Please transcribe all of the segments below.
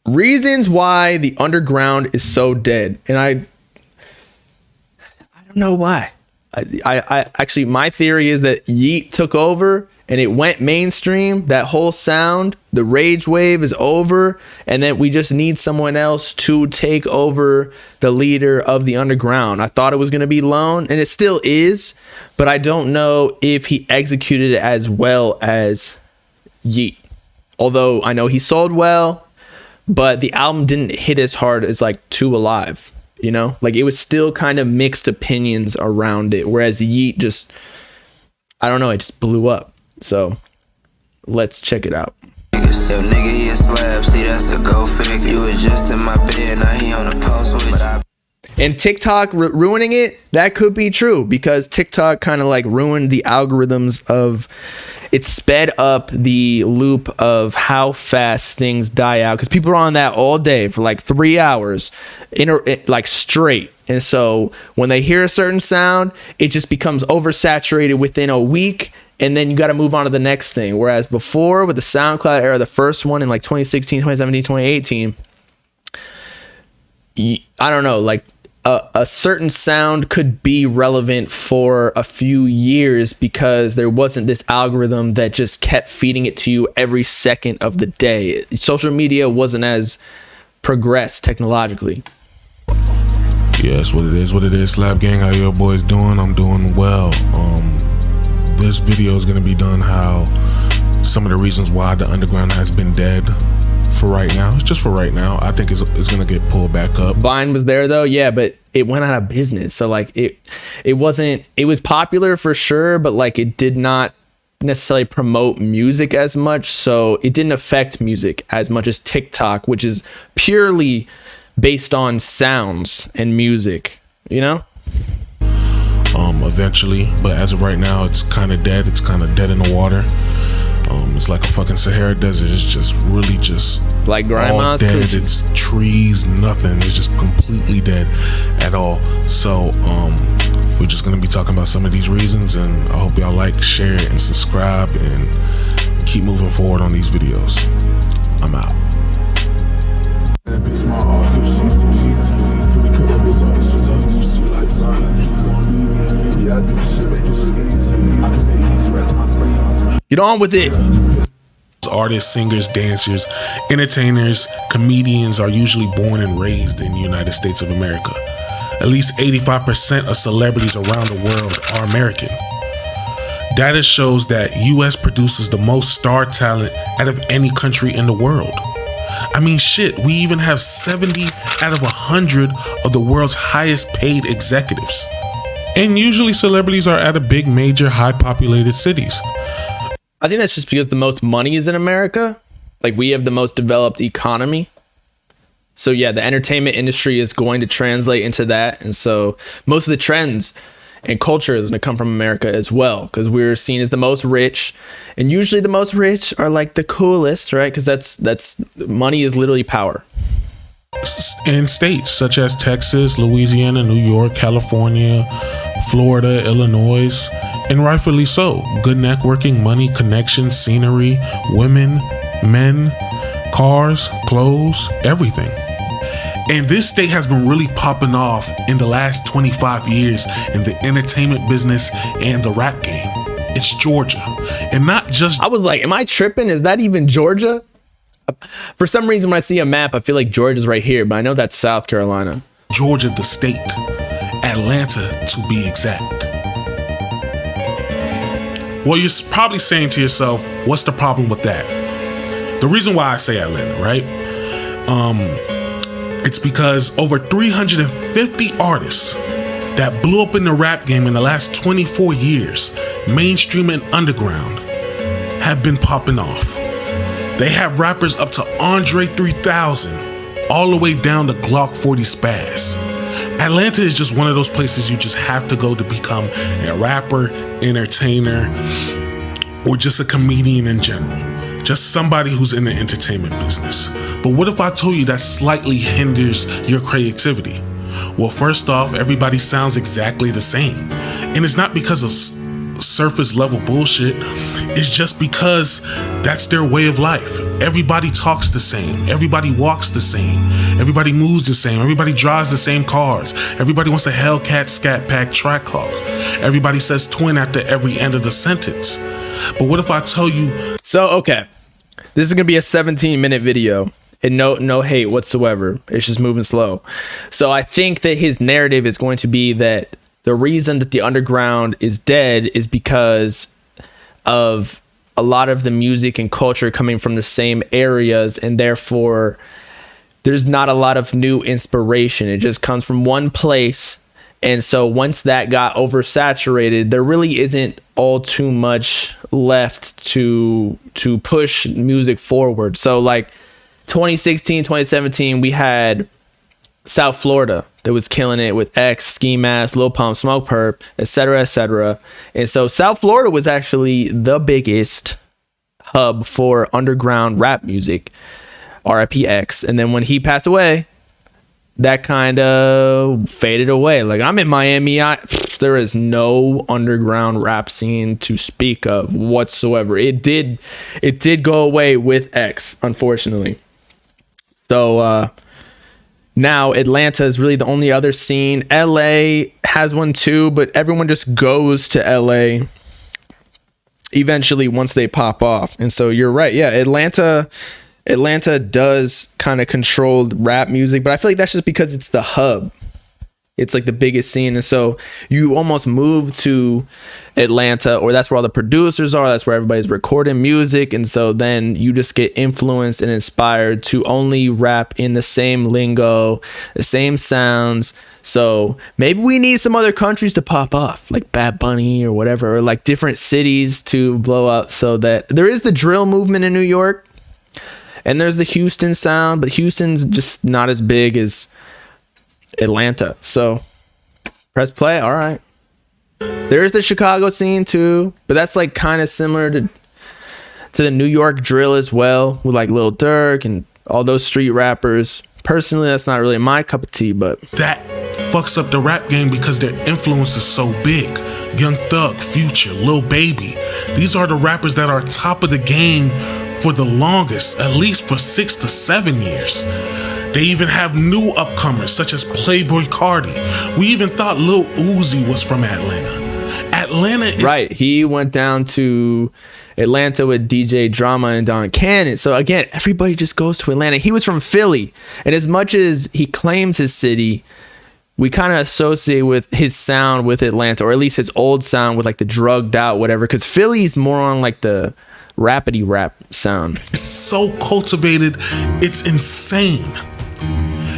Reasons why the underground is so dead. And I don't know why. I actually, my theory is that Yeet took over and it went mainstream. That whole sound, the rage wave is over, and then we just need someone else to take over the leader of the underground. I thought it was going to be Lone, and it still is, but I don't know if he executed it as well as Yeet. Although I know he sold well, but the album didn't hit as hard as like Two Alive, you know? Like, it was still kind of mixed opinions around it, whereas Yeet just, I don't know, it just blew up. So let's check it out. Nigga, he a slab. See, that's a go figure. You was just in my bed, now he on the post with and TikTok ruining it, that could be true, because TikTok kind of like ruined the algorithms of, it sped up the loop of how fast things die out, because people are on that all day for like 3 hours like straight. And so when they hear a certain sound, it just becomes oversaturated within a week, and then you got to move on to the next thing. Whereas before, with the SoundCloud era, the first one in like 2016, 2017, 2018, I don't know, like a certain sound could be relevant for a few years because there wasn't this algorithm that just kept feeding it to you every second of the day. Social media wasn't as progressed technologically. Yeah, that's what it is. Slap Gang, how your boys doing? I'm doing well. This video is gonna be done how some of the reasons why the underground has been dead for right now. It's just for right now. I think it's gonna get pulled back up. Vine was there though, yeah, but it went out of business. So like it was popular for sure, but like it did not necessarily promote music as much. So it didn't affect music as much as TikTok, which is purely based on sounds and music, you know? Eventually, but as of right now, it's kind of dead. It's kind of dead in the water. It's like a fucking Sahara desert. It's just really just like grandma's all dead. coochie. It's trees, nothing. It's just completely dead at all. So we're just gonna be talking about some of these reasons, and I hope y'all like, share, and subscribe, and keep moving forward on these videos. I'm out. Get on with it. Artists, singers, dancers, entertainers, comedians are usually born and raised in the United States of America. At least 85% of celebrities around the world are American. Data shows that US produces the most star talent out of any country in the world. I mean, shit, we even have 70 out of 100 of the world's highest paid executives. And usually celebrities are at a big, major, high populated cities. I think that's just because the most money is in America. Like, we have the most developed economy. So yeah, the entertainment industry is going to translate into that. And so most of the trends and culture is going to come from America as well, because we're seen as the most rich, and usually the most rich are like the coolest, right? Because that's money is literally power. In states such as Texas, Louisiana, New York, California, Florida, Illinois, and rightfully so. Good networking, money, connections, scenery, women, men, cars, clothes, everything. And this state has been really popping off in the last 25 years in the entertainment business and the rap game. It's Georgia. And not just... I was like, am I tripping? Is that even Georgia? For some reason, when I see a map, I feel like Georgia's right here, but I know that's South Carolina. Georgia, the state. Atlanta, to be exact. Well, you're probably saying to yourself, what's the problem with that? The reason why I say Atlanta, right? It's because over 350 artists that blew up in the rap game in the last 24 years, mainstream and underground, have been popping off. They have rappers up to Andre 3000, all the way down to Glock 40 Spaz. Atlanta is just one of those places you just have to go to become a rapper, entertainer, or just a comedian in general. Just somebody who's in the entertainment business. But what if I told you that slightly hinders your creativity? Well, first off, everybody sounds exactly the same. And it's not because of surface level bullshit is just because that's their way of life. Everybody talks the same. Everybody walks the same. Everybody moves the same. Everybody drives the same cars. Everybody wants a Hellcat Scat Pack Trackhawk. Everybody says twin after every end of the sentence. But what if I tell you... So, okay. This is going to be a 17-minute video. And no hate whatsoever. It's just moving slow. So I think that his narrative is going to be that the reason that the underground is dead is because of a lot of the music and culture coming from the same areas, and therefore there's not a lot of new inspiration. It just comes from one place. And so once that got oversaturated, there really isn't all too much left to push music forward. So like 2016, 2017, we had South Florida that was killing it with X, Ski Mask, Lil Pump, Smoke Perp, etc., etc. And so South Florida was actually the biggest hub for underground rap music, RIP X. And then when he passed away, that kind of faded away. Like, I'm in Miami, there is no underground rap scene to speak of whatsoever. It did go away with X, unfortunately. So now Atlanta is really the only other scene. LA has one too, but everyone just goes to LA eventually once they pop off. And so you're right. Yeah, Atlanta does kind of control rap music, but I feel like that's just because it's the hub. It's like the biggest scene. And so you almost move to Atlanta, or that's where all the producers are. That's where everybody's recording music. And so then you just get influenced and inspired to only rap in the same lingo, the same sounds. So maybe we need some other countries to pop off, like Bad Bunny or whatever, or like different cities to blow up, so that there is the drill movement in New York. And there's the Houston sound, but Houston's just not as big as Atlanta. So press play. All right. There's the Chicago scene too, but that's like kind of similar to the New York drill as well, with like Lil Durk and all those street rappers. Personally, that's not really my cup of tea, but that fucks up the rap game because their influence is so big. Young Thug, Future, Lil Baby. These are the rappers that are top of the game for the longest, at least for 6 to 7 years. They even have new upcomers such as Playboi Carti. We even thought Lil Uzi was from Atlanta. Atlanta is... Right. He went down to Atlanta with DJ Drama and Don Cannon. So again, everybody just goes to Atlanta. He was from Philly. And as much as he claims his city, we kind of associate with his sound with Atlanta, or at least his old sound with like the drugged out, whatever. Because Philly's more on like the rapidy rap sound. It's so cultivated. It's insane.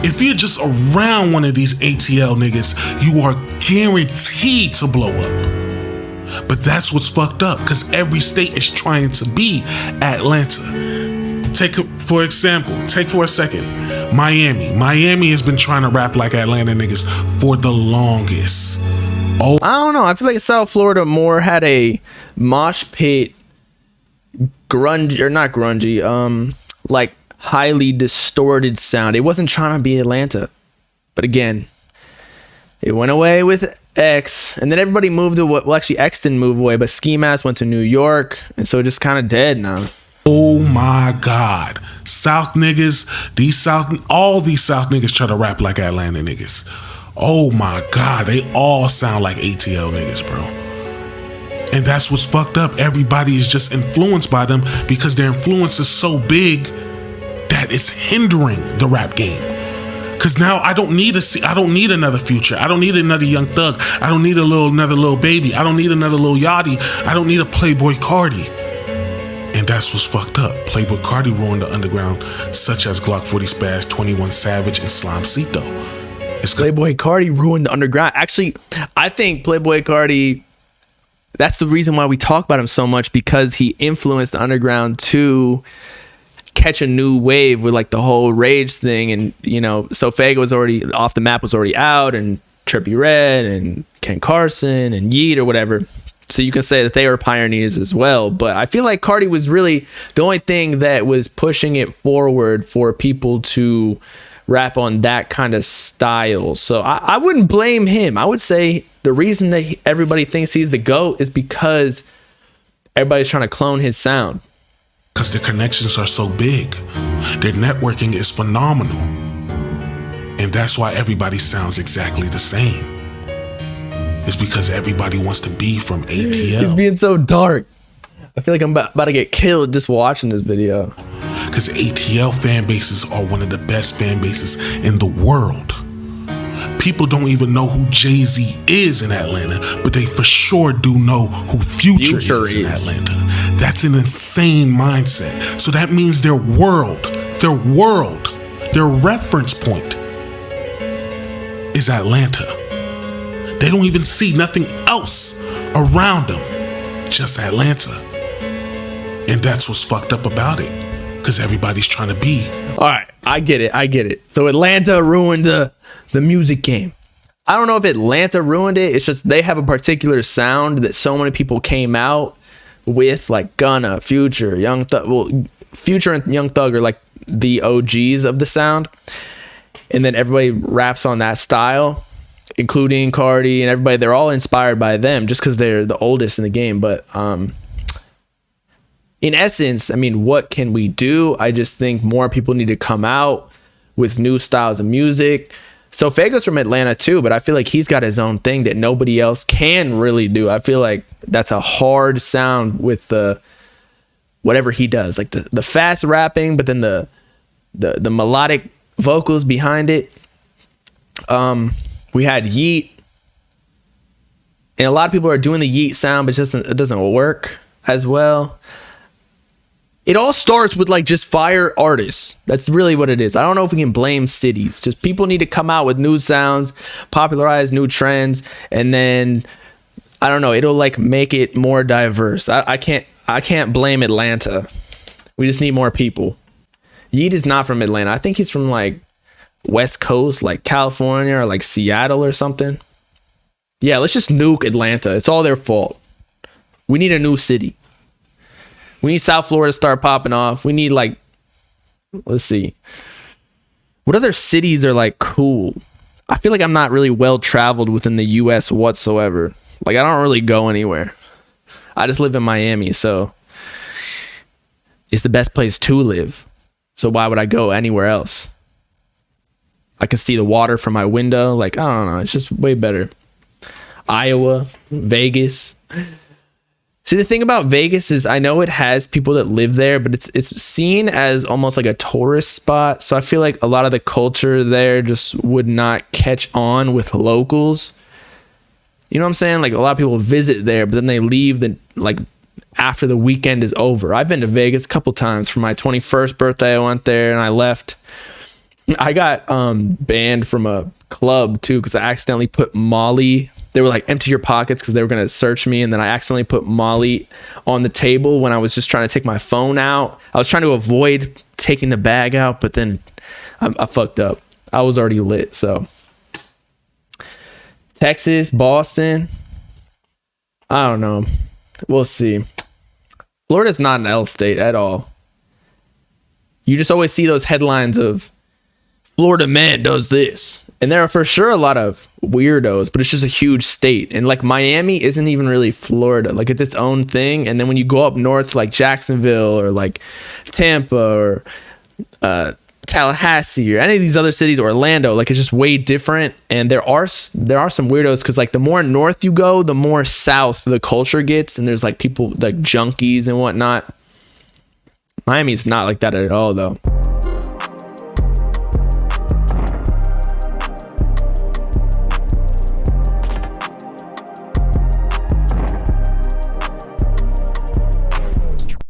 If you're just around one of these ATL niggas, you are guaranteed to blow up. But that's what's fucked up, because every state is trying to be Atlanta. Take for a second, Miami. Miami has been trying to rap like Atlanta niggas for the longest. Oh, I don't know. I feel like South Florida more had a mosh pit, grungy, or not grungy, like highly distorted sound. It wasn't trying to be Atlanta, but again, it went away with X, and then everybody moved to what? Well, actually, X didn't move away, but Ski Mask went to New York, and so it just kind of dead now. Oh my God, South niggas, all these South niggas try to rap like Atlanta niggas. Oh my God, they all sound like ATL niggas, bro. And that's what's fucked up. Everybody is just influenced by them because their influence is so big that it's hindering the rap game. Cause now I don't need another Future. I don't need another Young Thug. I don't need another Lil Baby. I don't need another Lil Yachty. I don't need a Playboi Carti. And that's what's fucked up. Playboi Carti ruined the underground, such as Glock 40 Spaz, 21 Savage, and Slimecito. Playboi Carti ruined the underground. Actually, I think Playboi Carti, that's the reason why we talk about him so much, because he influenced the underground to catch a new wave with like the whole rage thing. And you know, so Fega was already off the map, was already out, and Trippie Redd and Ken Carson and Yeet or whatever. So you can say that they were pioneers as well. But I feel like Carti was really the only thing that was pushing it forward for people to rap on that kind of style. So I wouldn't blame him. I would say the reason that everybody thinks he's the GOAT is because everybody's trying to clone his sound. Because the connections are so big. Their networking is phenomenal. And that's why everybody sounds exactly the same. It's because everybody wants to be from ATL. He's being so dark. I feel like I'm about to get killed just watching this video. Because ATL fan bases are one of the best fan bases in the world. People don't even know who Jay-Z is in Atlanta, but they for sure do know who Future is in Atlanta. That's an insane mindset. So that means their reference point is Atlanta. They don't even see nothing else around them, just Atlanta. And that's what's fucked up about it, because everybody's trying to be. All right, I get it. So Atlanta ruined the music game. I don't know if Atlanta ruined it. It's just they have a particular sound that so many people came out with, like Gunna, Future, Young Thug. Well, Future and Young Thug are like the OGs of the sound. And then everybody raps on that style, including Carti and everybody. They're all inspired by them just because they're the oldest in the game. But in essence, I mean, what can we do? I just think more people need to come out with new styles of music. So Fago's from Atlanta too, but I feel like he's got his own thing that nobody else can really do. I feel like that's a hard sound with the whatever he does, like the fast rapping, but then the melodic vocals behind it. We had Yeet, and a lot of people are doing the Yeet sound, but it doesn't work as well. It all starts with like just fire artists. That's really what it is. I don't know if we can blame cities. Just people need to come out with new sounds, popularize new trends, and then I don't know, it'll like make it more diverse. I can't blame Atlanta. We just need more people. Yeet is not from Atlanta. I think he's from like West Coast, like California or like Seattle or something. Yeah, let's just nuke Atlanta. It's all their fault. We need a new city. We need South Florida to start popping off. We need like, let's see. What other cities are like cool? I feel like I'm not really well traveled within the US whatsoever. Like I don't really go anywhere. I just live in Miami, so it's the best place to live. So why would I go anywhere else? I can see the water from my window. Like, I don't know. It's just way better. Iowa, Vegas. See, the thing about Vegas is I know it has people that live there, but it's seen as almost like a tourist spot. So I feel like a lot of the culture there just would not catch on with locals. You know what I'm saying? Like a lot of people visit there, but then they leave like after the weekend is over. I've been to Vegas a couple times. For my 21st birthday, I went there and I left. I got banned from a club too because I accidentally put Molly. They were like, empty your pockets, because they were going to search me, and then I accidentally put Molly on the table when I was just trying to take my phone out. I was trying to avoid taking the bag out, but then I fucked up. I was already lit. So Texas, Boston, I don't know, we'll see. Florida's not an L state at all. You just always see those headlines of Florida man does this. And there are for sure a lot of weirdos, but it's just a huge state. And like Miami isn't even really Florida. Like it's its own thing. And then when you go up north to like Jacksonville or like Tampa or Tallahassee or any of these other cities, Orlando, like it's just way different. And there are some weirdos because like the more north you go, the more south the culture gets. And there's like people like junkies and whatnot. Miami's not like that at all though.